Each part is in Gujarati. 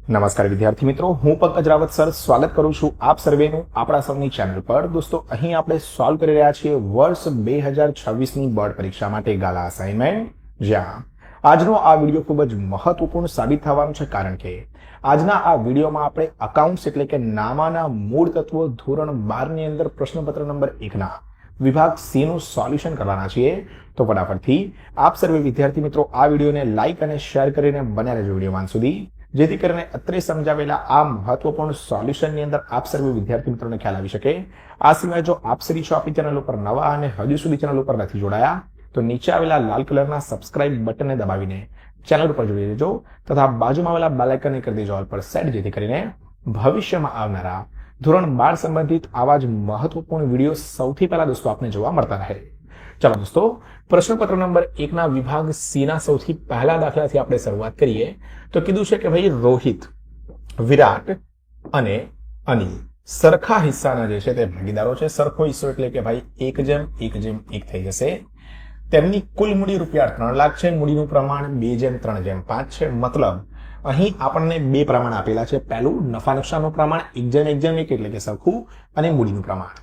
નમસ્કાર વિદ્યાર્થી મિત્રો, હું પંકજ રાવત સર સ્વાગત કરું છું આપ સર્વેનું આપણા સૌની ચેનલ પર। દોસ્તો, અહીં આપણે સોલ્વ કરી રહ્યા છીએ વર્ષ 2026 ની બોર્ડ પરીક્ષા માટે ગાલા અસાઇનમેન્ટ, જ્યાં આજનો આ વિડીયો ખૂબ જ મહત્વપૂર્ણ સાબિત થવાનું છે, કારણ કે આજના આ વિડીયોમાં આપણે અકાઉન્ટ્સ એટલે કે નામાના મૂળ તત્વો ધોરણ 12 ની અંદર પ્રશ્નપત્ર નંબર 1 ના વિભાગ સી નું સોલ્યુશન કરવાના છીએ। તો ફટાફટથી આપ સર્વે વિદ્યાર્થી મિત્રો આ વિડીયોને લાઈક અને શેર કરીને બન્યા રહેજો વિડીયો અંત સુધી, જેથી કરીને અત્રે સમજાવેલા આ મહત્વપૂર્ણ સોલ્યુશનની અંદર આપ સર્વે વિદ્યાર્થી મિત્રોને ખ્યાલ આવી શકે। આ સિવાય જો આપ સર્વે છો આપણી ચેનલ ઉપર નવા અને હજુ સુધી ચેનલ ઉપર નથી જોડાયા તો નીચે આવેલા લાલ કલરના સબસ્ક્રાઇબ બટનને દબાવીને ચેનલ ઉપર જોડી દેજો તથા બાજુમાં આવેલા બેલ આઇકનને કરી દેજો ઓલ પર સેટ, જેથી કરીને ભવિષ્યમાં આવનારા ધોરણ 12 સંબંધિત આવા જ મહત્વપૂર્ણ વિડીયો સૌથી પહેલા દોસ્તો આપને જોવા મળતા રહે। ચાલો દોસ્તો, પ્રશ્નપત્ર નંબર 1 ના વિભાગ સી ના સૌથી પહેલા દાખલાથી આપણે શરૂઆત કરીએ તો કીધું છે કે ભાઈ રોહિત, વિરાટ અને અનિલ સરખા હિસ્સાના જે છે તે ભાગીદારો છે। સરખો હિસ્સો એટલે કે ભાઈ 1:1:1 થઈ જશે। તેમની કુલ મૂડી રૂપિયા 3 લાખ છે। મૂડીનું પ્રમાણ 2:3:5 છે। મતલબ અહીં આપણને બે પ્રમાણ આપેલા છે। પહેલું નફા નુકસાનનું પ્રમાણ 1:1 એટલે કે સરખું, અને મૂડીનું પ્રમાણ।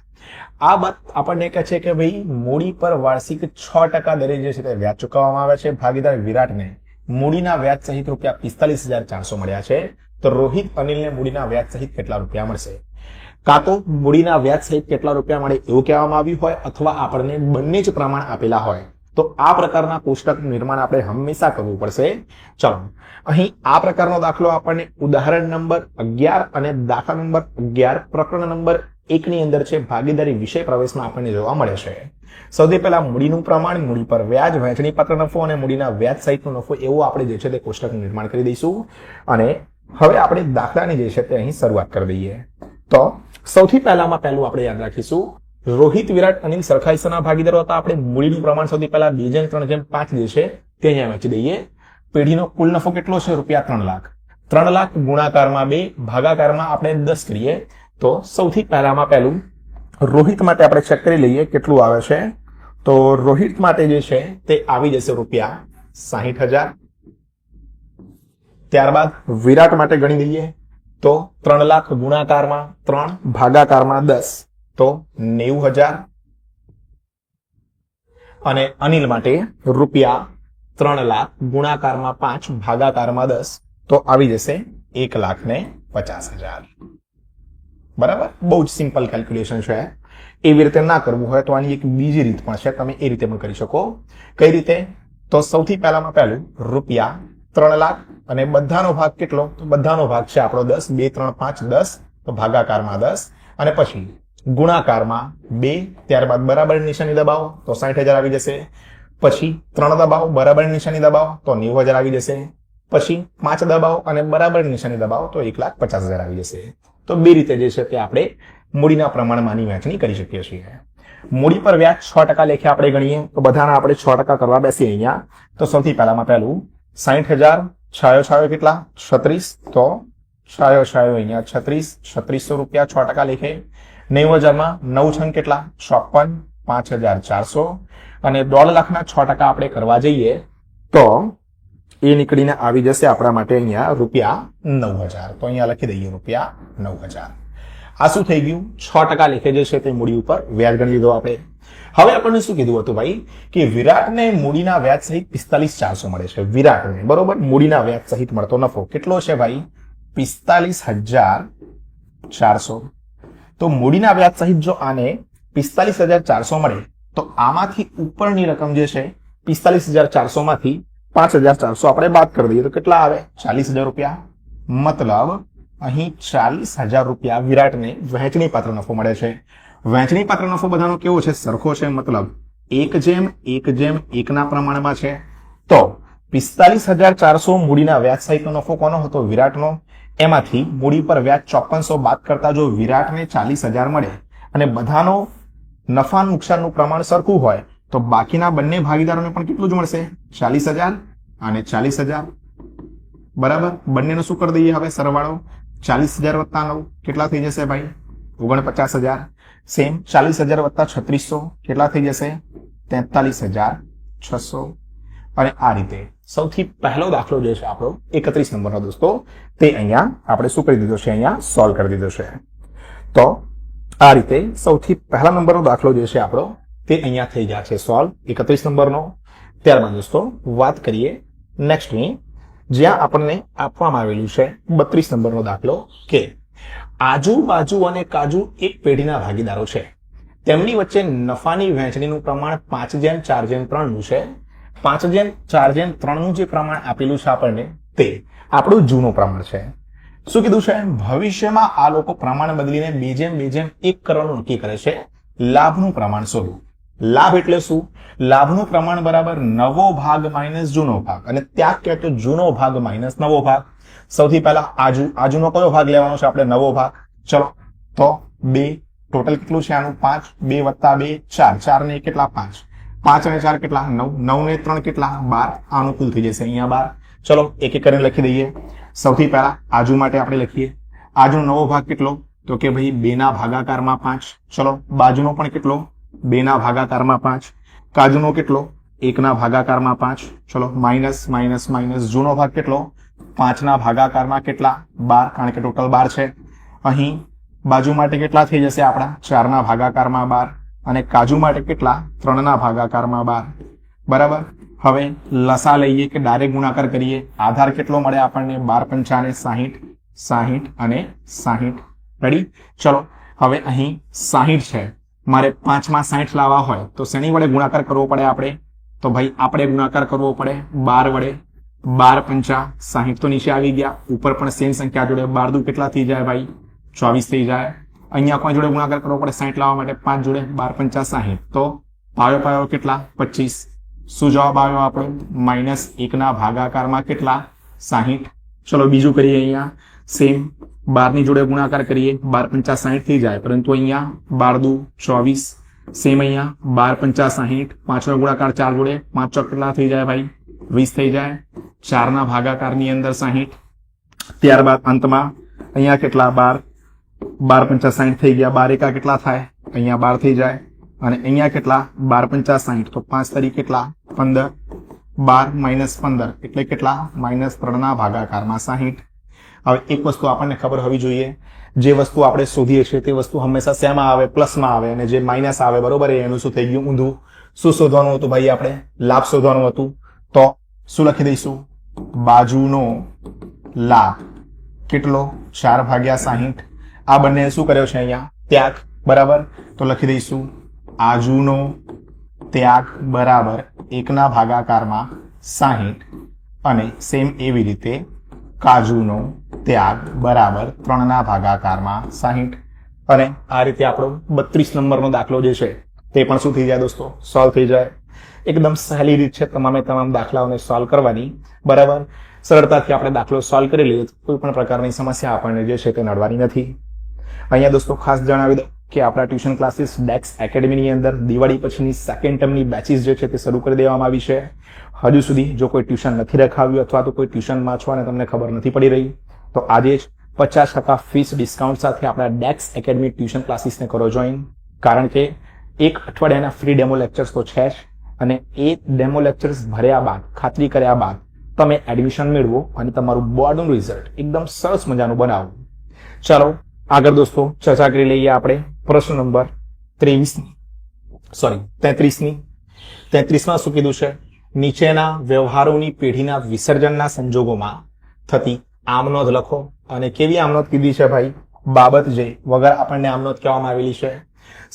આ વાત આપણને કહે છે કે ભાઈ મૂડી પર વાર્ષિક 6% દરે જે છે તે વ્યાજ ચૂકવવામાં આવે છે। ભાગીદાર વિરાટને મૂડીના વ્યાજ સહિત રૂપિયા 45,400 મળ્યા છે, તો રોહિત અનિલને મૂડીના વ્યાજ સહિત કેટલા રૂપિયા મળશે? કાં તો મૂડીના વ્યાજ સહિત કેટલા રૂપિયા મળે એવું કહેવામાં આવ્યું હોય, અથવા આપણને બંને જ પ્રમાણ આપેલા હોય, તો આ પ્રકારના કોષ્ટક નિર્માણ આપણે હંમેશા કરવું પડશે। ચલો, અહીં આ પ્રકારનો દાખલો આપણને ઉદાહરણ નંબર 11 અને દાખલા નંબર 11 પ્રકરણ નંબર 1 ની અંદર છે ભાગીદારી વિષય પ્રવેશમાં આપણને જોવા મળે છે। સૌથી પહેલા મૂડીનું પ્રમાણ, મૂડી પર વ્યાજ, વહેંચણી પાત્ર નફો અને મૂડીના વ્યાજ સહિતનો નફો, એવું આપણે જે છે તે કોષ્ટકનું નિર્માણ કરી દઈશું। અને હવે આપણે દાખલાની જે છે તે અહીં શરૂઆત કરી દઈએ। તો સૌથી પહેલામાં પહેલું આપણે યાદ રાખીશું, રોહિત, વિરાટ, અનિલ સરખા હિસ્સાના ભાગીદારો હતા। આપણે મૂડીનું પ્રમાણ સૌથી પહેલા 2:3:5 જે છે તે અહીંયા વહેંચી દઈએ। પેઢીનો કુલ નફો કેટલો છે? રૂપિયા 3 લાખ। 3 લાખ ગુણાકારમાં 2, ભાગાકારમાં આપણે 10 કરીએ તો સૌથી પહેલામાં પહેલું રોહિત માટે આપણે ચેક કરી લઈએ કેટલું આવે છે। તો રોહિત માટે જે છે તે આવી જશે રૂપિયા 60,000। ત્યારબાદ વિરાટ માટે ગણી લઈએ તો 3 લાખ ગુણાકારમાં 3, ભાગાકારમાં 10 તો 90,000। અને અનિલ માટે રૂપિયા 3 લાખ ગુણાકારમાં 5, ભાગાકારમાં 10 તો આવી જશે 1,50,000। બરાબર, બહુ જ સિમ્પલ કેલ્ક્યુલેશન છે। એવી રીતે ના કરવું હોય તો આની એક બીજી રીત પણ છે, તમે એ રીતે પણ કરી શકો। કઈ રીતે? તો સૌથી પહેલામાં પહેલું રૂપિયા 3 લાખ અને બધાનો ભાગ કેટલો? તો બધાનો ભાગ છે આપણો 10, 2, 3, 5, 10 તો ભાગાકારમાં 10 અને પછી ગુણાકારમાં 2, ત્યારબાદ બરાબરની નિશાની દબાવો તો 60,000 આવી જશે। પછી 3 દબાવો, બરાબરની નિશાની દબાવો તો 90,000 આવી જશે। પછી 5 દબાવો અને બરાબરની નિશાની દબાવો તો 1,50,000 આવી જશે। તો બે રીતે જે છે તે આપણે મૂડીના પ્રમાણમાંની વહેંચણી કરી શકીએ છીએ। મૂડી પર વ્યાજ 6% લેખે આપણે ગણીએ તો બધાના આપણે 6% કરવા બેસીએ અહીંયા। તો સૌથી પહેલામાં પહેલું 60,000 છાયો કેટલા? 36, તો છાયો અહીંયા 3600 રૂપિયા 6% લેખે। 90,000 માં 9 છંગ કેટલા? 56, 5,400 અને 1.5 લાખના 6% આપણે કરવા જઈએ તો એ નીકળીને આવી જશે આપણા માટે અહીંયા રૂપિયા 9,000। તો અહીંયા લખી દઈએ રૂપિયા 9,000। આ શું થઈ ગયું? 6% લેખે જે છે તે મૂડી ઉપર વ્યાજ ગણી લીધો આપણે। હવે આપણને શું કીધું હતું ભાઈ કે વિરાટને મૂડીના વ્યાજ સહિત 45,400 મળે છે। વિરાટને બરોબર મૂડીના વ્યાજ સહિત મળતો નફો કેટલો છે ભાઈ? 45,400। તો મૂડીના વ્યાજ સહિત જો આને 45,400 મળે તો આમાંથી ઉપરની રકમ જે છે 45,400 માંથી 5,400 આપણે બાદ કરી દઈએ તો કેટલા આવે? 40,000 રૂપિયા। મતલબ અહીં 40,000 રૂપિયા વિરાટને વહેંચણી પાત્ર નફો મળે છે। વહેંચણી પાત્ર નફો બધાનો કેવો છે? સરખો છે, મતલબ 1:1:1 ના પ્રમાણમાં છે। તો 45,400 મૂડીના વ્યાજ સહિતનો નફો કોનો હતો? વિરાટનો। એમાંથી મૂડી પર વ્યાજ 5400 બાદ કરતા જો વિરાટને 40,000 મળે અને બધાનો નફા નુકસાનનું પ્રમાણ સરખું હોય તો બાકીના બંને ભાગીદારોને પણ કેટલું જ મળશે? 40,000 અને 40,000। બરાબર, બંનેનો શું કરી દઈએ હવે સરવાળો? 40,000 વત્તા 9 કેટલા થઈ જશે ભાઈ? 49,000। સેમ 40,000 વત્તા 3600 કેટલા થઈ જશે? 43,600। અને આ રીતે સૌથી પહેલો દાખલો જે છે આપણો 31 નંબરનો દોસ્તો, તે અહીંયા આપણે શું કરી દીધો છે, અહીંયા સોલ્વ કરી દીધો છે. તો આ રીતે સૌથી પહેલા નંબરનો દાખલો જે છે આપણો તે અહીંયા થઈ ગયા છે સોલ્વ 31 નંબરનો. ત્યારબાદ દોસ્તો વાત કરીએ નેક્સ્ટની, જ્યાં આપણને આપવામાં આવેલું છે 32 નંબરનો દાખલો કે આજુબાજુ અને કાજુ એક પેઢીના ભાગીદારો છે, તેમની વચ્ચે નફાની વહેંચણીનું પ્રમાણ 5:4:3 નું છે. 5:4:3 નું જે પ્રમાણ આપેલું છે આપણને તે આપણું જૂનું પ્રમાણ છે. શું કીધું છે, ભવિષ્યમાં આ લોકો પ્રમાણ બદલીને 2:2:1 કરવાનું નક્કી કરે છે. લાભનું પ્રમાણ શોધો. લાભ એટલે શું, લાભનું પ્રમાણ બરાબર નવો ભાગ માઇનસ જૂનો ભાગ, અને ત્યાગ કે તો જૂનો ભાગ માઇનસ નવો ભાગ. સૌથી પહેલા આજુનો કયો ભાગ લેવાનો છે આપણે, નવો ભાગ. ચલો તો 2 ટોટલ કેટલું છે આનું, 5, 2 + 2 4, 4 ને કેટલા 5, 5 અને 4 કેટલા 9, 9 ને 3 કેટલા 12, આનું કુલ થઈ જશે અહીંયા 12. ચલો એક એક કરીને લખી દઈએ. સૌથી પહેલા આજુ માટે આપણે લખીએ. આજુનો નવો ભાગ કેટલો, તો કે ભાઈ 2 ના ભાગાકારમાં 5. ચલો બાજુનો પણ કેટલો, 2 ના ભાગાકારમાં 5. કાજુનો કેટલો, 1 ના ભાગાકારમાં 5. ચલો માઇનસ માઇનસ માઇનસ, જૂનો ભાગ કેટલો, 5 ના ભાગાકારમાં કેટલા 12, કારણ કે ટોટલ 12 છે. અહીં બાજુ માટે કેટલા થઈ જશે આપણા, 4 ના ભાગાકારમાં 12, અને કાજુ માટે કેટલા, 3 ના ભાગાકારમાં 12. બરાબર. હવે લસા લઈએ કે ડાયરેક્ટ ગુણાકાર કરીએ. આધાર કેટલો મળે આપણને, 12 × 5 = 60, 60 અને 60. રેડી. ચલો હવે અહીં 60 છે, મારે 5 માં 60 લાવવા હોય તો શેની વડે ગુણાકાર કરવો પડે આપણે, તો ભાઈ આપણે ગુણાકાર કરવો પડે 12 વડે. 12 × 5 = 60 તો નીચે આવી ગયા. ઉપર પણ સેમ સંખ્યા જોડે 12 × 2 કેટલા થઈ જાય ભાઈ, 24 થઈ જાય. અહીંયા કોઈ જોડે ગુણાકાર કરવો પડે 60 લાવવા માટે, 5 જોડે 12 × 5 = 60. તો પાયો કેટલા 25. શું જવાબ આવ્યો આપણો, -1 ના ભાગાકારમાં કેટલા 60. ચલો બીજું કરીએ. અહીંયા સેમ 12 ની જોડે ગુણાકાર કરીએ, 12 × 5 = 60 થઈ જાય, પરંતુ અહીંયા 12 × 2 = 24. સેમ અહીંયા 12 × 5 = 60. 5 નો ગુણાકાર 4 જોડે, 5 ચોક કેટલા થઈ જાય ભાઈ, 20 થઈ જાય. 4 ના ભાગાકારની અંદર 60. ત્યારબાદ અંતમાં અહીંયા કેટલા 12, 12 × 5 = 60 થઈ ગયા. 12 એકા કેટલા થાય, અહીંયા 12 થઈ જાય. અને અહીંયા કેટલા 12 × 5 = 60, તો 5 તરીકે કેટલા 15. 12 - 15 એટલે કેટલા, -3 ના ભાગાકારમાં 60. હવે એક વસ્તુ આપણને ખબર હોવી જોઈએ, જે વસ્તુ આપણે શોધીએ છીએ તે વસ્તુ હંમેશા શેમાં આવે, પ્લસમાં આવે, અને જે માઇનસ આવે બરોબર એનું શું થઈ ગયું, ઊંધું. શું શોધવાનું હતું ભાઈ, આપણે લાભ શોધવાનું હતું. તો શું લખી દઈશું, બાજુનો લાભ કેટલો 4/60. આ બંને શું કર્યો છે અહીંયા, ત્યાગ. બરાબર. તો લખી દઈશું આજુનો ત્યાગ બરાબર 1 ના ભાગાકારમાં 60, અને સેમ એવી રીતે કાજુનો ત્યાગ બરાબર 3 ના ભાગાકારમાં 60. અને આ રીતે આપણો 32 નંબરનો દાખલો જે છે તે પણ શું થઈ જાય દોસ્તો, સોલ્વ થઈ જાય. એકદમ સહેલી રીત છે તમામે તમામ દાખલાઓને સોલ્વ કરવાની. બરાબર. સરળતાથી આપણે દાખલો સોલ્વ કરી લઈએ, કોઈ પણ પ્રકારની સમસ્યા આપણને જે છે તે નડવાની નથી. અહીંયા દોસ્તો ખાસ જણાવી દઉં કે આપણા ટ્યુશન ક્લાસીસ ડેક્સ એકેડમીની અંદર દિવાળી પછીની સેકન્ડ ટર્મની બેચીસ જે છે તે શરૂ કરી દેવામાં આવી છે. હજુ સુધી જો કોઈ ટ્યુશન નથી રખાવ્યું અથવા તો કોઈ ટ્યુશનમાં છો અને તમને ખબર નથી પડી રહી, તો આજે જ 50% ફીસ ડિસ્કાઉન્ટ સાથે આપણા ડેક્સ એકેડમી ટ્યુશન ક્લાસીસને કરો જોઈન. કારણ કે એક અઠવાડિયાના ફ્રી ડેમો લેક્ચર્સ તો છે જ, અને એ ડેમો લેક્ચર્સ ભર્યા બાદ, ખાતરી કર્યા બાદ તમે એડમિશન મેળવો અને તમારું બોર્ડનું રિઝલ્ટ એકદમ સરસ મજાનું બનાવો. ચાલો આગળ દોસ્તો ચર્ચા કરી લઈએ આપણે પ્રશ્ન નંબર 33ની. 33માં શું કીધું છે, નીચેના વ્યવહારોની પેઢીના વિસર્જનના સંજોગોમાં થતી આમનોંધ લખો. અને કેવી આમનોંધ કીધી છે ભાઈ, બાબત જે વગર આપણને આમનોંધ કહેવામાં આવેલી છે.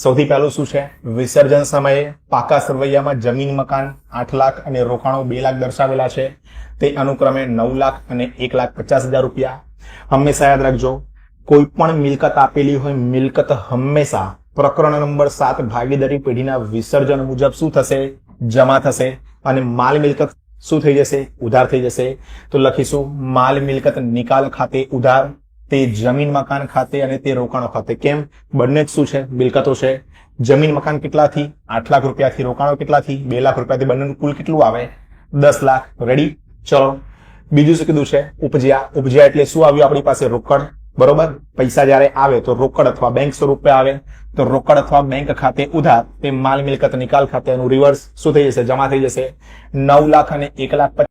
સૌથી પહેલું શું છે, વિસર્જન સમયે પાકા સરવૈયામાં જમીન મકાન 8 લાખ અને રોકાણો 2 લાખ દર્શાવેલા છે. તે અનુક્રમે 9 લાખ અને 1,50,000 રૂપિયા. હંમેશા યાદ રાખજો, કોઈ પણ મિલકત આપેલી હોય, મિલકત હંમેશા પ્રકરણ નંબર 7 ભાગીદારી પેઢીના વિસર્જન મુજબ શું થશે, જમા થશે. અને માલ મિલકત શું થઈ જશે, ઉધાર થઈ જશે. તો લખીશું માલ મિલકત નિકાલ ખાતે ઉધાર, તે જમીન મકાન ખાતે અને તે રોકાણો ખાતે. કેમ, બંને જ શું છે, મિલકતો છે. જમીન મકાન કેટલાથી, 8 લાખ રૂપિયાથી. રોકાણો કેટલાથી, 2 લાખ રૂપિયાથી. બંનેનું કુલ કેટલું આવે, 10 લાખ. રેડી. ચલો બીજું શું કીધું છે, ઉપજ્યા. ઉપજ્યા એટલે શું આવ્યું આપણી પાસે, રોકડ. બરોબર, પૈસા જયારે આવે તો રોકડ અથવા બેંક સ્વરૂપે આવે, તો રોકડ અથવા બેંક ખાતે ઉધાર તે માલ મિલકત નિકાલ ખાતે એનું રિવર્સ શું થઈ જશે? જમા થઈ જશે. 9 લાખ અને 1,50,000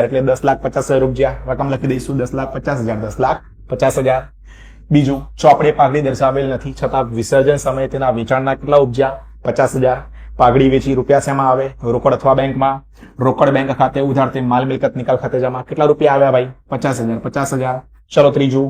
એટલે 10,50,000 રૂપિયા રકમ લખી દઈશું. 10,50,000 10,50,000. બીજું, ચોપડે પાઘડી દર્શાવેલ નથી છતાં વિસર્જન સમયે તેના વેચાણના કેટલા ઉપજ્યા? 50,000. પાઘડી વેચી રૂપિયા શેમાં આવે? રોકડ અથવા બેંકમાં. રોકડ બેંક ખાતે ઉધાર તે માલ મિલકત નિકાલ ખાતે જમા. કેટલા રૂપિયા આવ્યા ભાઈ? 50,000. 50,000. ચલો ત્રીજું,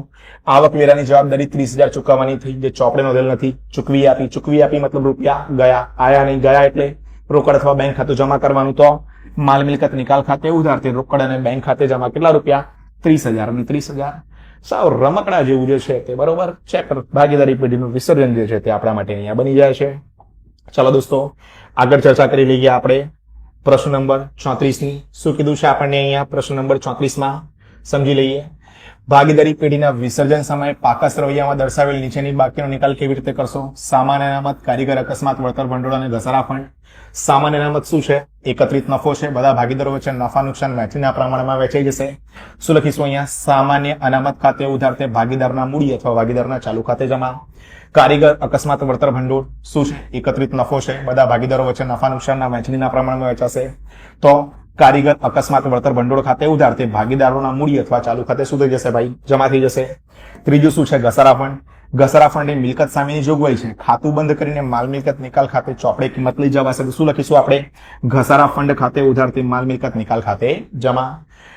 આવકવેરાની જવાબદારી 30,000 ચૂકવવાની થઈ, જે ચોપડે નોંધેલ નથી. ચૂકવી આપી. ચૂકવી આપી મતલબ રૂપિયા ગયા, આયા નહીં. ગયા એટલે રોકડ અથવા બેંક ખાતું જમા કરવાનું. તો માલ મિલકત નિકાલ ખાતે ઉધાર તે રોકડ અને બેંક ખાતે જમા. કેટલા રૂપિયા? 30,000 અને 30,000. સાવ રમકડા જેવું જે છે તે બરોબર ચેક કરો. ભાગીદારી પેઢીનું વિસર્જન જે છે તે આપણા માટે અહીંયા બની જાય છે. ચાલો દોસ્તો, આગળ ચર્ચા કરી લઈએ આપણે પ્રશ્ન નંબર 34 ની. શું કીધું છે આપણને અહીંયા પ્રશ્ન નંબર 34 માં? સમજી લઈએ. ભાગીદારી પેઢીના વિસર્જન સમયે પાકા સરવૈયામાં દર્શાવેલ નીચેની બાકીનો નિકાલ કેવી રીતે કરશો? સામાન્ય અનામત, કારીગર અકસ્માત, વળતર ભંડોળ અને ઘસારા ફંડ. સામાન્ય અનામત શું છે? એકત્રિત નફો છે. બધા ભાગીદારો વચ્ચે નફા નુકસાન વહેંચણીના પ્રમાણમાં વહેંચાઈ જશે. શું લખીશું અહીંયા? સામાન્ય અનામત ખાતે ઉધાર તે ભાગીદારના મૂડી અથવા ભાગીદારના ચાલુ ખાતે જમા. કારીગર અકસ્માત વળતર ભંડોળ શું છે? એકત્રિત નફો છે. બધા ભાગીદારો વચ્ચે નફા નુકસાનના વહેંચણીના પ્રમાણમાં વહેંચાશે. તો કારીગર અકસ્માત વળતર ભંડોળ ખાતે ઉધાર તે ભાગીદારોના મૂડી અથવા ચાલુ ખાતે શું થઈ જશે ભાઈ? જમા થઈ જશે. ત્રીજું શું છે? ઘસારા ફંડ. ઘસારા ફંડ એ મિલકત સામેની જોગવાઈ છે. ખાતું બંધ કરીને માલ મિલકત નિકાલ ખાતે ચોપડે કિંમત લઈ જવાશે. તો શું લખીશું આપણે? ઘસારા ફંડ ખાતે ઉધાર તે માલ મિલકત નિકાલ ખાતે જમા.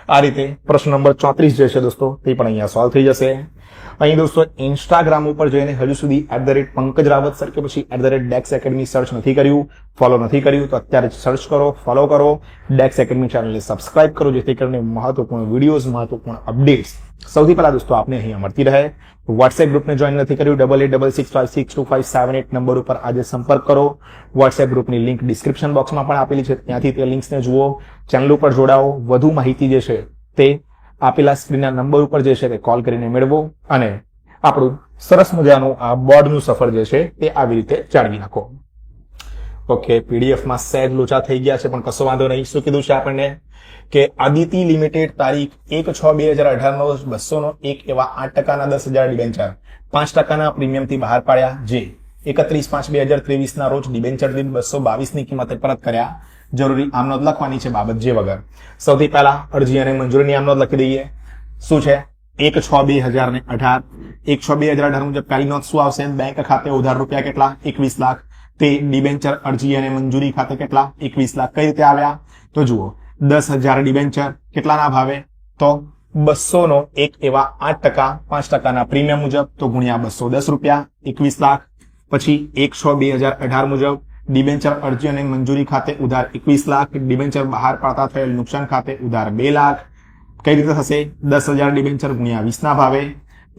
આ રીતે પ્રશ્ન નંબર 34 જે છે દોસ્તો તે પણ અહીંયા સોલ્વ થઈ જશે. અહીં દોસ્તો ઇન્સ્ટાગ્રામ ઉપર જઈને હજુ સુધી @પંકજ રાવત સર કે પછી @ડેક્સ એકેડમી સર્ચ નથી કર્યું, ફોલો નથી કર્યું, તો અત્યારે સર્ચ કરો, ફોલો કરો, ડેક્સ એકેડમી ચેનલને સબસ્ક્રાઇબ કરો, જેથી કરીને મહત્વપૂર્ણ વિડીયોઝ, મહત્વપૂર્ણ અપડેટ્સ સૌથી પહેલા દોસ્તો આપને અહીંયા મળતી રહે. વોટ્સએપ ગ્રુપને જોઈન નથી કર્યું? 8866562578 નંબર ઉપર આજે સંપર્ક કરો. વોટ્સએપ ગ્રુપની લિંક ડિસ્ક્રિપ્શન બોક્સમાં પણ આપેલી છે, ત્યાંથી તે લિંક્સને જુઓ, ચેનલ ઉપર જોડાઓ. વધુ માહિતી જે છે તે આપેલા સ્ક્રીનના નંબર ઉપર જે છે તે કોલ કરીને મેળવો અને આપણું સરસ મજાનું આ બોર્ડનું સફર જે છે તે આવી રીતે જાળવી નાખો. ઓકે, પીડીએફમાં સહેજ લોચા થઈ ગયા છે પણ કશો વાંધો નહીં. શું કીધું છે આપણને કે આદિતિ લિમિટેડ તારીખ 1/6/2018 નો 201 એવા 8% 10,000 ડિબેન્ચર 5% પ્રીમિયમથી બહાર પાડ્યા, જે 31/5/2023 ના રોજ ડિબેન્ચર દીઠ 222 ની કિંમતે પરત કર્યા. જરૂરી આમનોંધ લખવાની છે બાબત જે વગર. સૌથી પહેલા અરજી અને મંજૂરીની આમનોંધ લખી દઈએ. શું છે? 1/6/2018. 1/6/2018 મુજબ પહેલી નોંધ શું આવશે? બેંક ખાતે ઉધાર રૂપિયા કેટલા? 21 લાખ. તે ડિબેન્ચર અરજી અને મંજૂરી ખાતે કેટલા? 21 લાખ. કઈ રીતે આવ્યા? તો જુઓ, 10,000 ડિબેન્ચર કેટલાના ભાવે? તો 201 એવા 8% 5% પ્રીમિયમ મુજબ, તો ગુણ્યા 210 રૂપિયા, 21 લાખ. પછી 1/6/2018 મુજબ ડિબેન્ચર અરજી અને મંજૂરી ખાતે ઉધાર 21 લાખ, ડિબેન્ચર બહાર પાડતા થયેલ નુકસાન ખાતે ઉધાર 2 લાખ. કઈ રીતે થશે? 10,000 ડિબેન્ચર ગુણ્યા 20 ના ભાવે,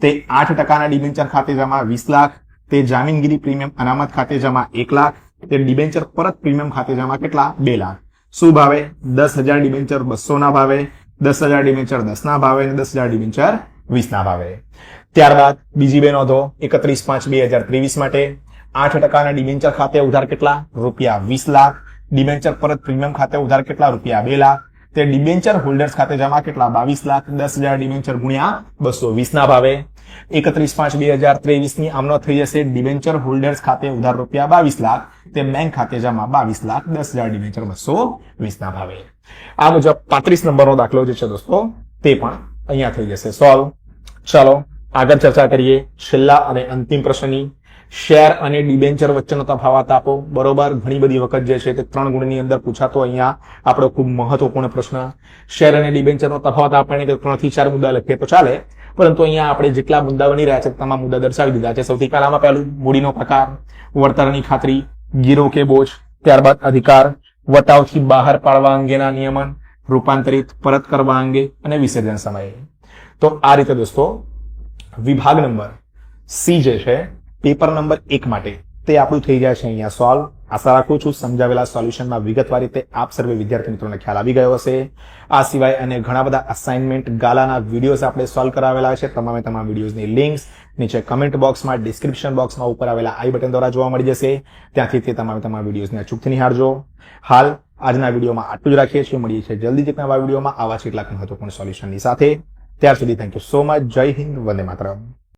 તે 8% ડિબેન્ચર ખાતે જમા 20 લાખ, તે જામીનગીરી પ્રીમિયમ અનામત ખાતે જમા 1 લાખ, તે ડિબેન્ચર પરત પ્રીમિયમ ખાતે જમા કેટલા? 2 લાખ. શું ભાવે? 10,000 ડિબેન્ચર 200 ના ભાવે, 10,000 ડિબેન્ચર 10 ના ભાવે અને 10,000 ડિબેન્ચર 20 ના ભાવે. ત્યારબાદ બીજી બે નોંધો 31/5/2023 માટે 8% ડિબેન્ચર ખાતે ઉધાર કેટલા? રૂપિયા 20 લાખ. ડિબેન્ચર પરત પ્રીમિયમ ખાતે ઉધાર કેટલા? રૂપિયા 2 લાખ. તે ડિબેન્ચર હોલ્ડર્સ ખાતે જમા કેટલા? 22 લાખ. 10,000 ડિબેન્ચર ગુણ્યા 220 ના ભાવે 31/5/2023 ની આમનોંધ થઈ જશે. ડિબેન્ચર હોલ્ડર્સ ખાતે ઉધાર રૂપિયા 22 લાખ, તે બેંક ખાતે જમા 22 લાખ. 10,000 ડિબેન્ચર 220 ના ભાવે. આ મુજબ 35 નંબરનો દાખલો જે છે દોસ્તો તે પણ અહીંયા થઈ જશે સોલ્વ. ચાલો આગળ ચર્ચા કરીએ છેલ્લા અને અંતિમ પ્રશ્નની. શેર અને ડિબેન્ચર વચ્ચેનો તફાવત આપો. બરોબર, ઘણી બધી વખત જે છે તે 3 ગુણની અંદર પૂછાતો અહીંયા આપણો ખૂબ મહત્વપૂર્ણ પ્રશ્ન. શેર અને ડિબેન્ચરનો તફાવત આપણને 3 થી 4 મુદ્દા લખીએ તો ચાલે, પરંતુ અહીંયા આપણે જેટલા મુદ્દા બની રહ્યા છે તમામ મુદ્દા દર્શાવી દીધા છે. સૌથી પહેલામાં પહેલું મૂડીનો પ્રકાર, વળતરની ખાતરી, ગીરો કે બોજ. ત્યારબાદ અધિકાર, વટાવથી બહાર પાડવા અંગેના નિયમન, રૂપાંતરિત પરત કરવા અંગે અને વિસર્જન સમયે. તો આ રીતે દોસ્તો વિભાગ નંબર સી જે છે પેપર નંબર 1 માટે તે આપણું થઈ જાય છે અહીંયા સોલ્વ. આશા રાખું છું સમજાવેલા સોલ્યુશનમાં વિગતવાર રીતે આપ સર્વે વિદ્યાર્થી મિત્રોને ખ્યાલ આવી ગયો હશે. આ સિવાય અને ઘણા બધા અસાઇનમેન્ટ ગાલાના વિડીયોઝ આપણે સોલ્વ કરાવેલા છે. તમામ વિડીયોઝની લિંક્સ નીચે કમેન્ટ બોક્સમાં, ડિસ્ક્રિપ્શન બોક્સમાં ઉપર આવેલા આઈ બટન દ્વારા જોવા મળી જશે. ત્યાંથી તે તમામ વિડીયોઝને અચૂકથી નિહાળજો. હાલ આજના વિડીયોમાં આટલું જ રાખીએ છીએ. મળીએ છીએ જલ્દી જ એક નવા વિડીયોમાં આવા જ કેટલાક મહત્વપૂર્ણ સોલ્યુશનની સાથે. ત્યાર સુધી થેન્ક યુ સો મચ. જય હિન્દ, વંદે માતરમ.